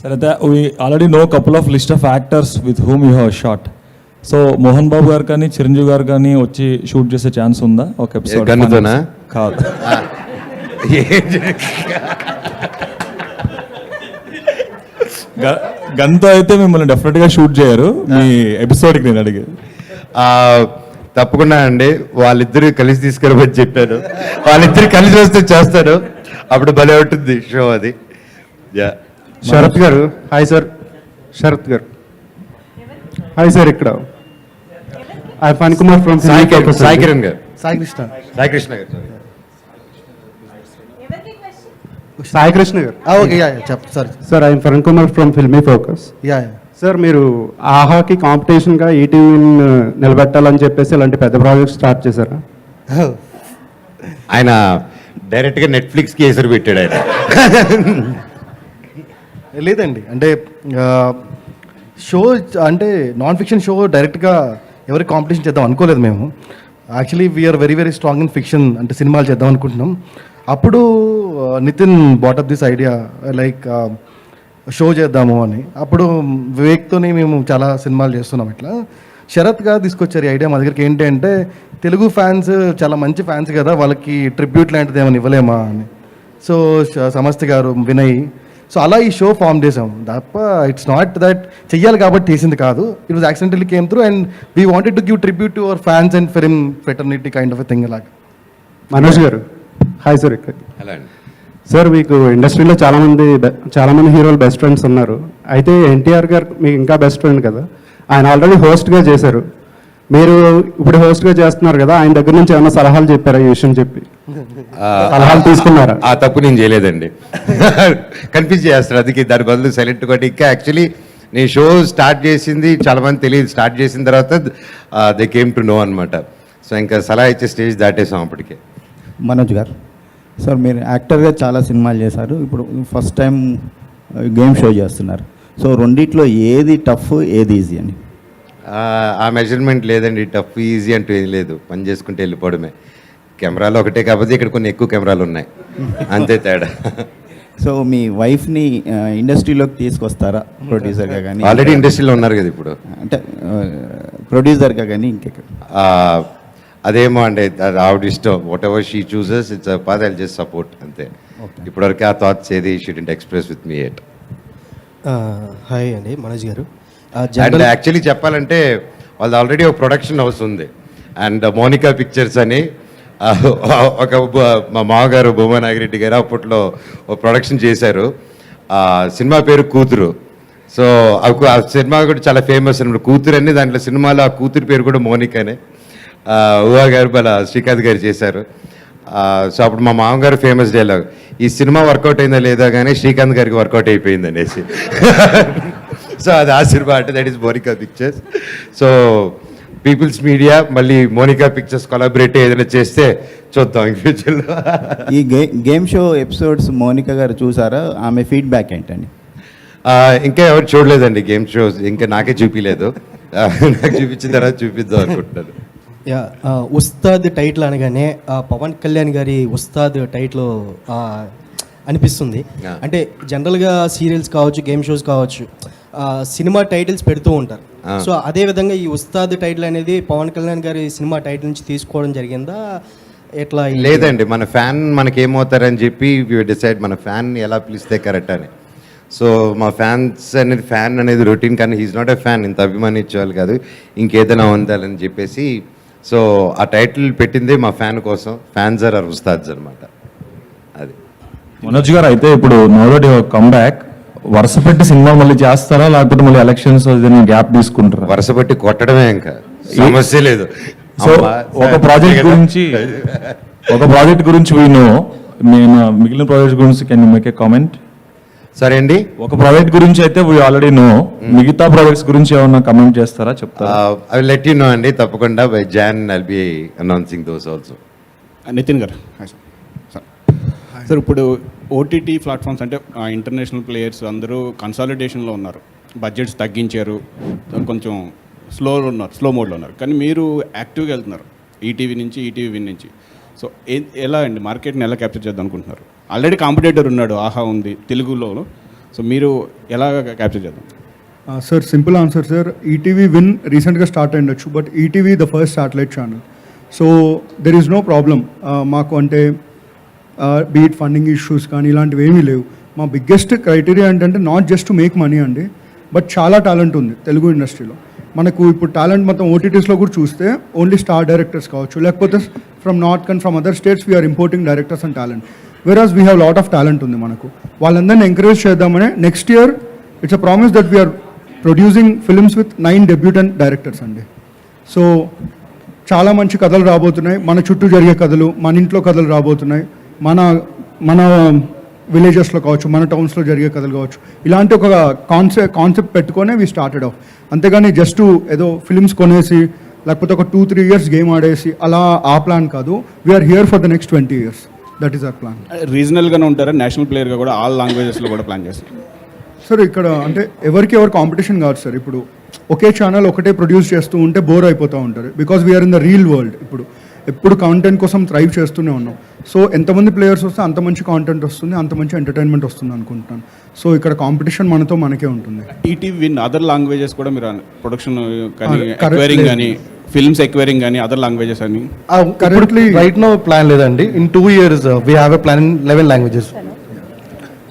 సరే, అయితే we already know couple of list of actors with whom you have shot. So Mohan Babu garu కానీ చిరంజీవి గారు కానీ వచ్చి షూట్ చేసే ఛాన్స్ ఉందా ఒక ఎపిసోడ్? గన్నుతోనా? కాదు, గన్తో అయితే మిమ్మల్ని డెఫినెట్గా షూట్ చేయరు మీ ఎపిసోడ్కి. నేను అడిగేది తప్పకుండా అండి, వాళ్ళిద్దరు కలిసి తీసుకురమని చెప్పాను. వాళ్ళిద్దరు కలిసి వస్తే చేస్తాను, అప్పుడు భలే ఉంటుంది షో అది. Sarath garu hi sir. Sharath garu hi sir. ఇక్కడ ఫన్ కుమార్ ఫ్రమ్ సాయి కిరణ్ గారు, సాయి కృష్ణ. సాయి కృష్ణ గారు, సారీ సాయి కృష్ణ గారు. ఓకే, చెప్పు sir. Sir I'm fun Kumar from filmy focus. Sir మీరు ఆహాకి కాంపిటీషన్గా ఈటీవీని నిలబెట్టాలని చెప్పేసి ఇలాంటి పెద్ద ప్రాజెక్ట్ స్టార్ట్ చేశారా? ఆయన డైరెక్ట్గా నెట్ఫ్లిక్స్కి ఎసరు పెట్టాడు ఆయన. లేదండి, అంటే షో అంటే నాన్ ఫిక్షన్ షో డైరెక్ట్గా ఎవరికి కాంపిటీషన్ చేద్దాం అనుకోలేదు మేము. Actually we are very very strong in fiction, అంటే సినిమాలు చేద్దాం అనుకుంటున్నాం. అప్పుడు Nithiin brought up this idea like show చేద్దాము అని. అప్పుడు వివేక్తోని మేము చాలా సినిమాలు చేస్తున్నాం. ఇట్లా శరత్ గారు తీసుకొచ్చారు ఈ ఐడియా మా దగ్గరికి. ఏంటి అంటే తెలుగు ఫ్యాన్స్ చాలా మంచి ఫ్యాన్స్ కదా, వాళ్ళకి ట్రిబ్యూట్ లాంటిది ఏమైనా ఇవ్వలేమా అని. సో సమస్త గారు, వినయ్, సో అలా ఈ షో ఫామ్ చేసాం తప్ప ఇట్స్ నాట్ దట్ చెయ్యాలి కాబట్టి తీసింది కాదు. It was accidentally came through and we wanted to give tribute to our fans and film fraternity kind of a thing అలాగా. మనోజ్ గారు హాయ్ సార్. అలా అండి. సార్ మీకు ఇండస్ట్రీలో చాలామంది హీరోలు బెస్ట్ ఫ్రెండ్స్ ఉన్నారు. అయితే ఎన్టీఆర్ గారు మీకు ఇంకా బెస్ట్ ఫ్రెండ్ కదా, ఆయన ఆల్రెడీ హోస్ట్గా చేశారు, మీరు ఇప్పుడు హోస్ట్గా చేస్తున్నారు కదా, ఆయన దగ్గర నుంచి ఏమైనా సలహాలు చెప్పారా ఈ విషయం చెప్పి? సలహాలు తీసుకున్నారా? ఆ తప్పు నేను చేయలేదండి. కన్ఫ్యూజ్ చేస్తారు, అందుకే దాని బదులు సైలెంట్ కొట్టి. ఇంకా యాక్చువల్లీ నేను షో స్టార్ట్ చేసింది చాలా మంది తెలియదు, స్టార్ట్ చేసిన తర్వాత దే కేమ్ టు నో అనమాట. సో ఇంకా సలహా ఇచ్చే స్టేజ్ దాటేసాం అప్పటికే. మనోజ్ గారు, సార్ మీరు యాక్టర్గా చాలా సినిమాలు చేశారు, ఇప్పుడు ఫస్ట్ టైం గేమ్ షో చేస్తున్నారు. సో రెండిట్లో ఏది టఫ్ ఏది ఈజీ అని? ఆ మెజర్మెంట్ లేదండి, టఫ్ ఈజీ అంటూ ఏం లేదు, పని చేసుకుంటే వెళ్ళిపోవడమే. కెమెరాలు ఒకటే కాకపోతే ఇక్కడ కొన్ని ఎక్కువ కెమెరాలు ఉన్నాయి, అంతే తేడా. సో మీ వైఫ్ని ఇండస్ట్రీలోకి తీసుకొస్తారా ప్రొడ్యూసర్గా కానీ? ఆల్రెడీ ఇండస్ట్రీలో ఉన్నారు కదా ఇప్పుడు, అంటే ప్రొడ్యూసర్గా కానీ ఇంకెక్కడ? అదేమో అండి, ఆవిడ ఇష్టం. What ever she chooses it's path, I'll just support అంతే. ఇప్పటివరకు ఆ థాట్స్ ఏది she didn't express with me at. Hi అండి మనోజ్ గారు. అండ్ యాక్చువల్లీ చెప్పాలంటే వాళ్ళది ఆల్రెడీ ఒక ప్రొడక్షన్ హౌస్ ఉంది, అండ్ మోనికా పిక్చర్స్ అని ఒక మా మామగారు బొమ్మ నాగిరెడ్డి గారు అప్పట్లో ఒక ప్రొడక్షన్ చేశారు. సినిమా పేరు కూతురు. సో ఆ సినిమా కూడా చాలా ఫేమస్ అనమాట, కూతురు అని. దాంట్లో సినిమాలో ఆ కూతురు పేరు కూడా మోనికానే. ఊహా గారు శ్రీకాంత్ గారు చేశారు. సో అప్పుడు మా మామగారు ఫేమస్ డైలాగ్, ఈ సినిమా వర్కౌట్ అయిందా లేదా కానీ శ్రీకాంత్ గారికి వర్కౌట్ అయిపోయింది అనేసి. సో అది ఆ సినిమా అంటే that is Monica Pictures. So People's Media మళ్ళీ మోనికా పిక్చర్స్ కొలాబరేట్ ఏదైనా చేస్తే చూద్దాం ఈ ఫ్యూచర్లో. ఈ గేమ్ షో ఎపిసోడ్స్ మోనికా గారు చూసారా? ఆమె ఫీడ్బ్యాక్ ఏంటండి? ఇంకా ఎవరు చూడలేదండి గేమ్ షోస్, ఇంకా నాకే చూపించలేదు. నాకు చూపించిన తర్వాత చూపిద్దాం అనుకుంటున్నాను. ఉస్తాద్ టైటిల్ అనగానే పవన్ కళ్యాణ్ గారి ఉస్తాద్ టైటిల్ అనిపిస్తుంది. అంటే జనరల్గా సీరియల్స్ కావచ్చు, గేమ్ షోస్ కావచ్చు, సినిమా టైటిల్స్ పెడుతూ ఉంటారు. సో అదే విధంగా ఈ ఉస్తాద్ టైటిల్ అనేది పవన్ కళ్యాణ్ గారి సినిమా టైటిల్ నుంచి తీసుకోవడం జరిగిందా ఎట్లా? లేదండి, మన ఫ్యాన్ మనకేమవుతారని చెప్పి డిసైడ్ మన ఫ్యాన్ ఎలా పిలిస్తే కరెక్ట్ అని. సో మా ఫ్యాన్స్ అనేది, ఫ్యాన్ అనేది రొటీన్, కానీ హీస్ నాట్ ఎ ఫ్యాన్, ఇంత అభిమానించేవాళ్ళు కాదు, ఇంకేదైనా ఉండాలని చెప్పేసి సో ఆ టైటిల్ పెట్టిందే మా ఫ్యాన్ కోసం. ఫ్యాన్స్ ఆర్ ఉస్తాద్స్ అనమాట. అది మనోజ్ గారు, అయితే ఇప్పుడు నోడోడి కమ్బ్యాక్ వరుస పెట్టి సినిమా మళ్ళీ చేస్తారా, లేకపోతే మళ్ళీ ఎలక్షన్స్ గ్యాప్ తీసుకుంటారా? వరుస పెట్టి కొట్టడమే, ఇంకా సమస్య లేదు. సో ఒక ప్రాజెక్ట్ గురించి నేను మిగిలిన ప్రాజెక్ట్ గురించి can you make a comment? సరే అండి, ఒక ప్రాజెక్ట్ గురించి అయితే వీ ఆల్రెడీ నో, మిగతా ప్రాజెక్ట్స్ గురించి ఏమన్నా కమెంట్ చేస్తారా, చెప్తారా? I will let you know అండి, తప్పకుండా. By Jan I'll be announcing those also. Nitin garu sir, ఇప్పుడు ఓటీటీ ప్లాట్ఫామ్స్ అంటే ఇంటర్నేషనల్ ప్లేయర్స్ అందరూ కన్సాలిడేషన్లో ఉన్నారు, బడ్జెట్స్ తగ్గించారు, కొంచెం స్లో మోడ్లో ఉన్నారు. కానీ మీరు యాక్టివ్గా వెళ్తున్నారు ఈటీవీ నుంచి, ఈటీవీ విన్ నుంచి. సో ఎలా అండి మార్కెట్ని ఎలా క్యాప్చర్ చేద్దాం అనుకుంటున్నారు? ఆల్రెడీ కాంపిటేటర్ ఉన్నాడు, ఆహా ఉంది తెలుగులో. సో మీరు ఎలా క్యాప్చర్ చేద్దాం? Sir simple answer sir, ETV Win రీసెంట్గా స్టార్ట్ అయ్యొచ్చు, but ETV the first satellite channel. So there is no problem మాకు, అంటే బీట్ ఫండింగ్ ఇష్యూస్ కానీ ఇలాంటివి ఏమీ లేవు. మా బిగ్గెస్ట్ క్రైటీరియా ఏంటంటే not just to make money అండి, బట్ చాలా టాలెంట్ ఉంది తెలుగు ఇండస్ట్రీలో. మనకు ఇప్పుడు టాలెంట్ మొత్తం ఓటీటీస్లో కూడా చూస్తే ఓన్లీ స్టార్ డైరెక్టర్స్ కావచ్చు, లేకపోతే from north and from other states we're importing directors and talent. Whereas we have lot of talent ఉంది మనకు. వాళ్ళందరినీ ఎంకరేజ్ చేద్దామని next year it's a promise that we're producing films with 9 debutant directors అండి. So చాలా మంచి కథలు రాబోతున్నాయి, మన చుట్టూ జరిగే కథలు, మన ఇంట్లో కథలు రాబోతున్నాయి, మన విలేజెస్లో కావచ్చు, మన టౌన్స్లో జరిగే కథలు కావచ్చు. ఇలాంటి ఒక కాన్సెప్ట్ పెట్టుకొనే వీ స్టార్టెడ్ ఆఫ్. అంతేగాని జస్ట్ ఏదో ఫిల్మ్స్ కొనేసి లేకపోతే ఒక 2-3 years గేమ్ ఆడేసి అలా ఆ ప్లాన్ కాదు. We're here for the next 20 years. That is our plan. రీజనల్గానే ఉంటారా, నేషనల్ ప్లేయర్గా కూడా ఆల్ లాంగ్వేజెస్లో కూడా ప్లాన్ చేస్తారు? సార్ ఇక్కడ అంటే ఎవరికి ఎవరు కాంపిటీషన్ కాదు సార్. ఇప్పుడు ఒకే ఛానల్ ఒకటే ప్రొడ్యూస్ చేస్తూ ఉంటే బోర్ అయిపోతూ ఉంటారు, because we are in the real world. ఇప్పుడు ఎప్పుడు కాంటెంట్ కోసం థ్రైవ్ చేస్తూనే ఉన్నాం. సో ఎంతమంది ప్లేయర్స్ వస్తే అంత మంచి కాంటెంట్ వస్తుంది, అంత మంచి ఎంటర్టైన్మెంట్ వస్తుంది అనుకుంటున్నాను. సో ఇక్కడ కాంపిటీషన్ మనతో మనకే ఉంటుంది. ఈటీవీ విన్ అదర్ లాంగ్వేజెస్ కూడా మీరు ప్రొడక్షన్ కానీ ఎక్వైరింగ్ కానీ ఫిల్మ్స్ ఎక్వైరింగ్ కానీ అదర్ లాంగ్వేజెస్ అని కరెంట్లీ రైట్ నో ప్లాన్ లేదండి. In 2 years we have a plan in 11 languages.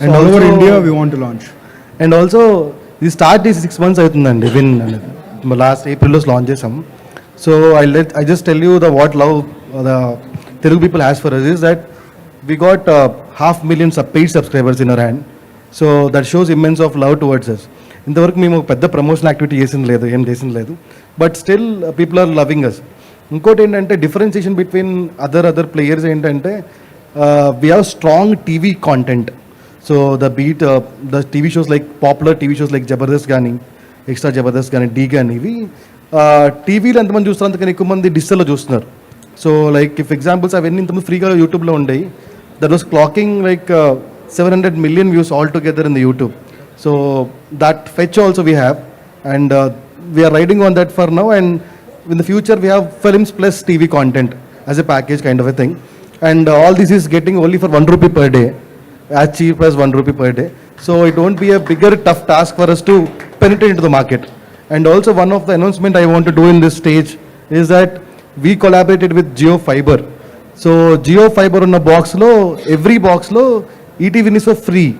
And all over India we want to launch. And also ఇది start చేసి 6 months అవుతుందండి. విన్ అనేది last ఏప్రిల్లో launch చేసాం. So I just tell you the what love the Telugu people has for us is that we got 500,000 paid subscribers in our hand. So that shows immense of love towards us. ఇంతవరకు మేము పెద్ద promotion activity ఏం చేసింది లేదు, but still people are loving us. ఇంకోటి ఏంటంటే differentiation between other players ఏంటంటే we have strong TV content. So the TV shows like popular TV shows like Jabardasth కానీ, ఎక్స్ట్రా జబర్దస్త్ కానీ, డీ కానీ, ఇవి టీవీలో ఎంతమంది చూస్తారు అంతకన్నా ఎక్కువ మంది డిజిటల్లో చూస్తున్నారు. సో లైక్ ఇఫ్ ఎగ్జాంపుల్స్ అవన్నీ ఇంతకుముందు ఫ్రీగా యూట్యూబ్లో ఉండేవి. That was clocking like 700 million views all together in the YouTube. So that fetch also we have, and we are riding on that for now, and in the future we have films plus TV content as a package kind of a thing, and all this is getting only for 1 rupee per day, as cheap as 1 rupee per day. So it won't be a bigger tough task for us to penetrate into the market. And also one of the announcement I want to do in this stage is that we collaborated with Jio Fiber. So Jio Fiber on a box lo, every box lo ETV is for free.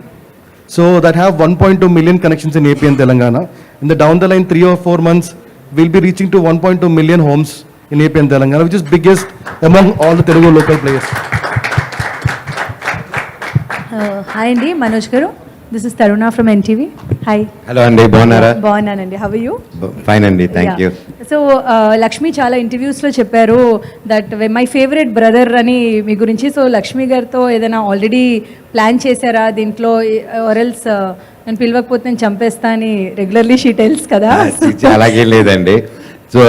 So that have 1.2 million connections in AP and Telangana. In the down the line 3 or 4 months, we'll be reaching to 1.2 million homes in AP and Telangana, which is biggest among all the Telugu local players. Hi Andy, Manoj Garu. This is Taruna from NTV. Hi. Hello అండి, బాగున్నారా? బాగున్నానండి. How are you? Fine అండి, thank you. So Lakshmi చాలా ఇంటర్వ్యూస్లో చెప్పారు that my favourite brother అని మీ గురించి. So Lakshmi గారితో ఏదైనా ఆల్రెడీ ప్లాన్ చేశారా దీంట్లో? ఆర్ఎల్స్ నేను పిలవకపోతే నేను చంపేస్తా అని రెగ్యులర్లీ షీ టెల్స్ కదా. అలాగే లేదండి. సో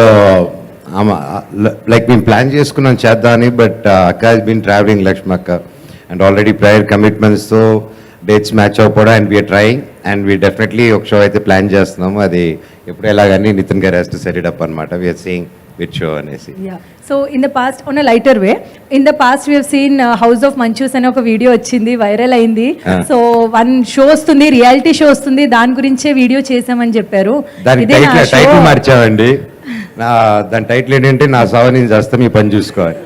లైక్ మేము ప్లాన్ చేసుకున్నాం చేద్దామని, బట్ అక్క హెస్ బీన్ ట్రావెలింగ్, లక్ష్మి అక్క, అండ్ ఆల్రెడీ ప్రయర్ కమిట్మెంట్స్తో డేట్స్ మ్యాచ్ అవ్వకపోవడం, and we're trying, and we definitely ఒక షో అయితే ప్లాన్ చేస్తున్నాము. అది ఎప్పుడు ఎలాగని Nithin garu has to set it up అనమాట. వీఆర్ సీయింగ్ విచ్ షో అనేసి. So in the past on a lighter way, in the past we have seen house of Manchus అనే ఒక వీడియో వచ్చింది, వైరల్ అయింది. సో 1 షో వస్తుంది, రియాలిటీ షో వస్తుంది, దాని గురించే వీడియో చేసామని చెప్పారు. దాని టైటిల్ మార్చామండి. దాని టైటిల్ ఏంటంటే నా సావ నేను చేస్తా, మీ పని చూసుకోవాలి.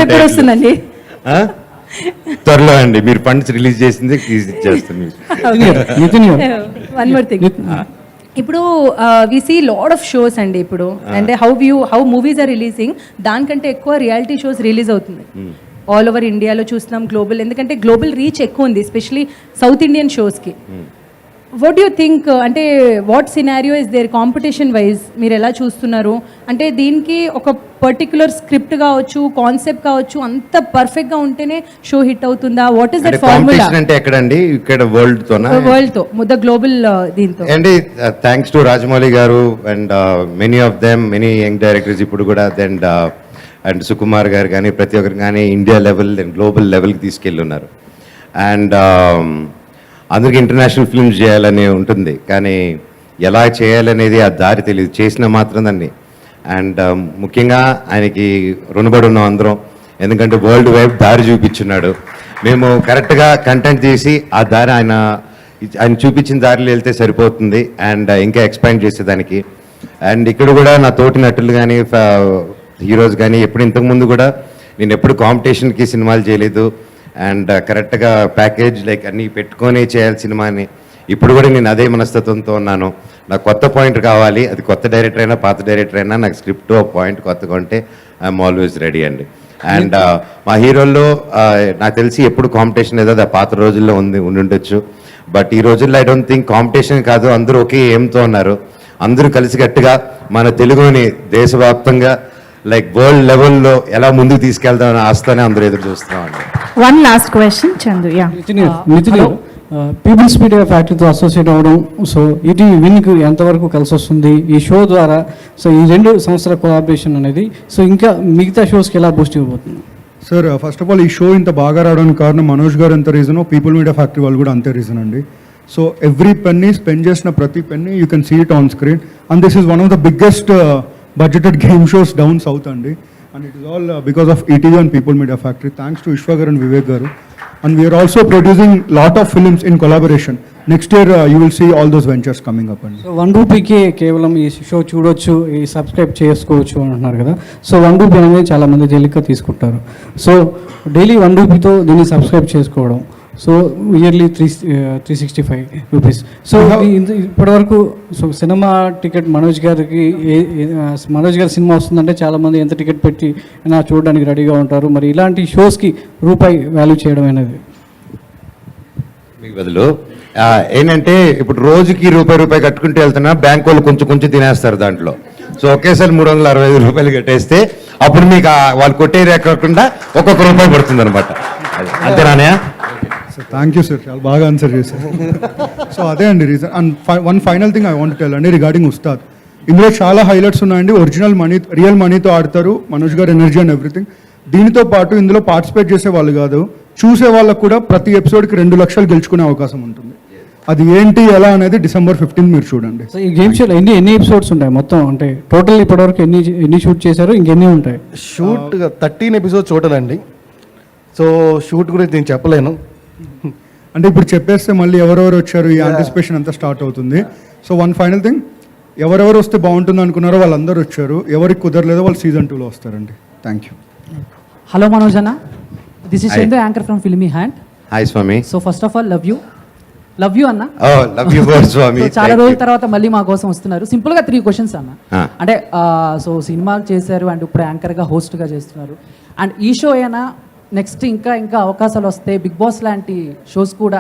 ఎప్పుడు వస్తుందండి? త్వరలో అండి, మీరు ఫండ్స్ రిలీజ్ చేసింది చేస్తాను. వన్ మోర్ థింగ్, ఇప్పుడు we see lot of shows అండి ఇప్పుడు, అంటే హౌ మూవీస్ ఆర్ రిలీజింగ్, దానికంటే ఎక్కువ రియాలిటీ షోస్ రిలీజ్ అవుతుంది ఆల్ ఓవర్ ఇండియాలో చూస్తున్నాం, గ్లోబల్, ఎందుకంటే గ్లోబల్ రీచ్ ఎక్కువ ఉంది ఎస్పెషలీ సౌత్ ఇండియన్ షోస్కి. వాట్ యూ థింక్, అంటే what scenario is there competition wise మీరు ఎలా చూస్తున్నారు? అంటే దీనికి ఒక పర్టికులర్ స్క్రిప్ట్ కావచ్చు, కాన్సెప్ట్ కావచ్చు, అంత పర్ఫెక్ట్ గా ఉంటేనే షో హిట్ అవుతుందా? What is that formula? అంటే ఎక్కడండి, ఇక్కడ వరల్డ్ తో ముద్ద గ్లోబల్ దీంతో అండి. థ్యాంక్స్ టు రాజమౌళి గారు and many of them, many young directors ఇప్పుడు కూడా, అండ్ సుకుమార్ గారు కానీ, ప్రతి ఒక్కరు కానీ ఇండియా లెవెల్ అండ్ గ్లోబల్ లెవెల్కి తీసుకెళ్ళున్నారు. అండ్ అందరికి ఇంటర్నేషనల్ ఫిల్మ్స్ చేయాలని ఉంటుంది, కానీ ఎలా చేయాలనేది ఆ దారి తెలియదు, చేసిన మాత్రం దాన్ని. అండ్ ముఖ్యంగా ఆయనకి రుణపడి ఉన్నాం అందరం, ఎందుకంటే వరల్డ్ వైడ్ దారి చూపించున్నాడు. మేము కరెక్ట్గా కంటెంట్ తీసి ఆ దారి ఆయన చూపించిన దారిలో వెళ్తే సరిపోతుంది, అండ్ ఇంకా ఎక్స్పాండ్ చేసేదానికి. అండ్ ఇక్కడ కూడా నా తోటి నటులు కానీ, హీరోస్ కానీ, ఎప్పుడు ఇంతకుముందు కూడా నేను ఎప్పుడు కాంపిటీషన్కి సినిమాలు చేయలేదు, అండ్ కరెక్ట్గా ప్యాకేజ్ లైక్ అన్నీ పెట్టుకొని చేయాలి సినిమాని. ఇప్పుడు కూడా నేను అదే మనస్తత్వంతో ఉన్నాను. నాకు కొత్త పాయింట్ కావాలి, అది కొత్త డైరెక్టర్ అయినా పాత డైరెక్టర్ అయినా, నాకు స్క్రిప్ట్ పాయింట్ కొత్తగా ఉంటే ఐఎమ్ ఆల్వేస్ రెడీ అండి. అండ్ మా హీరోల్లో నాకు తెలిసి ఎప్పుడు కాంపిటీషన్ ఏదో పాత రోజుల్లో ఉండుండొచ్చు, బట్ ఈ రోజుల్లో ఐ డోంట్ థింక్ కాంపిటీషన్ కాదు, అందరూ ఒకే ఏమ్తో ఉన్నారు. అందరూ కలిసికట్టుగా మన తెలుగుని దేశవ్యాప్తంగా లైక్ వరల్డ్ లెవెల్లో ఎలా ముందుకు తీసుకెళ్తామని ఆస్తోనే అందరూ ఎదురు చూస్తున్నామండి. One last question Chandu. People's Media ఫ్యాక్టరీతో అసోసియేట్ అవ్వడం, సో ఇది విన్కి ఎంతవరకు కలిసి వస్తుంది ఈ షో ద్వారా? సో ఈ 2 సంవత్సరాల కొలాబరేషన్ అనేది, సో ఇంకా మిగతా షోస్కి ఎలా బూస్ట్ ఇవ్వబోతుంది? సార్ ఫస్ట్ ఆఫ్ ఆల్ ఈ షో ఇంత బాగా రావడానికి కారణం మనోజ్ గారు ఎంత రీజనో, పీపుల్ మీడియా ఫ్యాక్టరీ వాళ్ళు కూడా అంతే రీజన్ అండి. సో ఎవ్రీ పెన్నీ స్పెండ్ చేసిన ప్రతి penny you can see it on screen, and this is one of the biggest budgeted game shows down south అండి. And it is all because of ETV and People Media Factory. Thanks to Ishwagar and Vivek garu. And we are also producing lot of films in collaboration. Next year you will see all those ventures coming up అండి. So 1 రూపీకి కేవలం ఈ show చూడొచ్చు, ఈ subscribe చేసుకోవచ్చు అని అంటున్నారు కదా. So 1 rupee అనేది చాలామంది తేలిక తీసుకుంటారు. సో డైలీ 1 రూపీతో దీన్ని సబ్స్క్రైబ్ చేసుకోవడం, సో ఇయర్లీ 365 రూపీస్. సో ఇప్పటివరకు సో సినిమా టికెట్ మనోజ్ గారికి మనోజ్ గారి సినిమా వస్తుందంటే చాలామంది ఎంత టికెట్ పెట్టి చూడడానికి రెడీగా ఉంటారు. మరి ఇలాంటి షోస్కి రూపాయి వాల్యూ చేయడం అనేది మీకు బదులు ఏంటంటే ఇప్పుడు రోజుకి రూపాయి కట్టుకుంటూ వెళ్తున్నా బ్యాంక్ వాళ్ళు కొంచెం తినేస్తారు దాంట్లో. సో ఒకేసారి 365 రూపాయలు కట్టేస్తే అప్పుడు మీకు వాళ్ళు కొట్టే కాకుండా ఒక్కొక్క రూపాయి పడుతుంది అనమాట. అంతేనానే? సో థ్యాంక్ యూ సార్, చాలా బాగా ఆన్సర్ చేశారు. సో అదే అండి reason. And one final thing I want tell అండి రిగార్డింగ్ ఉస్తాద్. ఇందులో చాలా హైలైట్స్ ఉన్నాయండి. ఒరిజినల్ మనీ, రియల్ మనీతో ఆడతారు మనోజ్ గారు, ఎనర్జీ అండ్ ఎవ్రీథింగ్. దీనితో పాటు ఇందులో పార్టిసిపేట్ చేసే వాళ్ళు కాదు, చూసే వాళ్ళకు కూడా ప్రతి ఎపిసోడ్కి 2 లక్షలు గెలుచుకునే అవకాశం ఉంటుంది. అది ఏంటి ఎలా అనేది December 15 మీరు చూడండి. సో ఈ గేమ్ షోలో ఎన్ని ఎపిసోడ్స్ ఉంటాయి మొత్తం? అంటే టోటల్ ఇప్పటివరకు ఎన్ని షూట్ చేశారు, ఇంకెన్ని ఉంటాయి? షూట్ 13 ఎపిసోడ్స్ టోటల్ అండి. సో షూట్ గురించి నేను చెప్పలేను. అంటే ఇప్పుడు చెప్పేస్తే మళ్ళీ ఎవరెవరు వచ్చారు ఈ యాంటిసిపేషన్ అంతా స్టార్ట్ అవుతుంది. సో వన్ ఫైనల్ థింగ్, ఎవరెవరు వస్తే బాగుంటుంది అనుకున్నారో వాళ్ళందరూ వచ్చారు, ఎవరికి కుదరలేదో వాళ్ళు సీజన్ 2లో వస్తారండి. Thank you. హలో మనోజ్ అన్న, this is Chandu, anchor from filmy hand. Hi Swami. So first of all love you అన్న. Love you Swami. చాలా రోజుల తర్వాత మళ్ళీ మా కోసం వస్తున్నారు. సింపుల్ గా 3 క్వశ్చన్స్ అన్న. అంటే సో సినిమా చేశారు అండ్ ఇప్పుడు యాంకర్ గా హోస్ట్ గా చేస్తున్నారు. అండ్ ఈ షో అయినా నెక్స్ట్ ఇంకా అవకాశాలు వస్తే బిగ్ బాస్ లాంటి షోస్ కూడా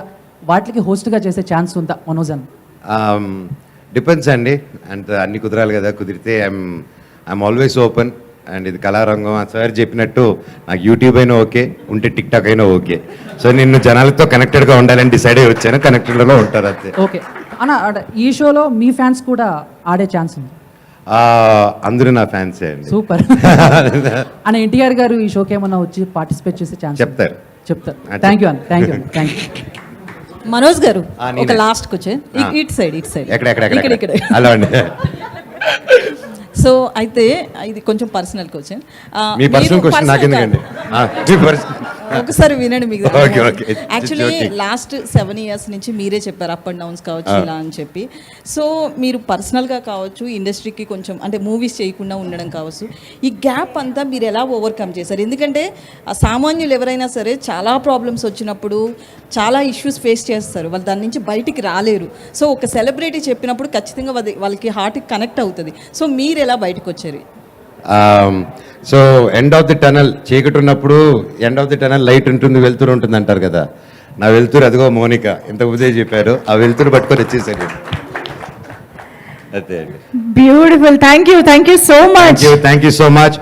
వాటికి హోస్ట్గా చేసే ఛాన్స్ ఉందా మనోజ్ అన్న? డిపెండ్స్ అండి. అండ్ అన్ని కుదరాలి కదా. కుదిరితే ఐఎమ్ ఆల్వేస్ ఓపెన్. అండ్ ఇది కళారంగం. సార్ చెప్పినట్టు నాకు యూట్యూబ్ అయినా ఓకే, ఉంటే టిక్ టాక్ అయినా ఓకే. సో నేను జనాలతో కనెక్టెడ్గా ఉండాలని డిసైడ్ అయ్యి వచ్చాను. కనెక్టెడ్లో ఉంటారు అంతే. ఓకే అన్న, ఈ షోలో మీ ఫ్యాన్స్ కూడా ఆడే ఛాన్స్ ఉంది? అందరూ నా ఫ్యాన్సే అండి. సూపర్ అన్న. ఎన్టీఆర్ గారు ఈ షోకి ఏమన్నా వచ్చి పార్టిసిపేట్ చేసే ఛాన్స్ చెప్తారు. థ్యాంక్ యూ అన్న. Thank you. మనోజ్ గారు ఒక లాస్ట్ క్వశ్చన్. ఇట్ సైడ్ ఎక్కడ అలా అండి. సో అయితే ఇది కొంచెం పర్సనల్ క్వశ్చన్. మీ పర్సనల్ క్వశ్చన్ నాకెందుకండి? ఒకసారి వినండి. మీకు యాక్చువల్లీ లాస్ట్ 7 years నుంచి మీరే చెప్పారు అప్ అండ్ డౌన్స్ కావచ్చు ఇలా అని చెప్పి. సో మీరు పర్సనల్గా కావచ్చు, ఇండస్ట్రీకి కొంచెం అంటే మూవీస్ చేయకుండా ఉండడం కావచ్చు, ఈ గ్యాప్ అంతా మీరు ఎలా ఓవర్కమ్ చేశారు? ఎందుకంటే సామాన్యులు ఎవరైనా సరే చాలా ప్రాబ్లమ్స్ వచ్చినప్పుడు చాలా ఇష్యూస్ ఫేస్ చేస్తారు, వాళ్ళు దాని నుంచి బయటికి రాలేరు. సో ఒక సెలబ్రిటీ చెప్పినప్పుడు ఖచ్చితంగా వాళ్ళకి హార్ట్కి కనెక్ట్ అవుతుంది. సో మీరు ఎలా బయటకు వచ్చారు? So end of the tunnel, చీకటి ఉన్నప్పుడు end of the tunnel light ఉంటుంది, వెలుతురు ఉంటుంది అంటారు కదా. నా వెలుతురు అదిగో మోనిక ఇంత ఉదయం చెప్పారు. ఆ వెలుతురు పట్టుకొని వచ్చేసారు. అదే. Beautiful. Thank you so much. Thank you so much.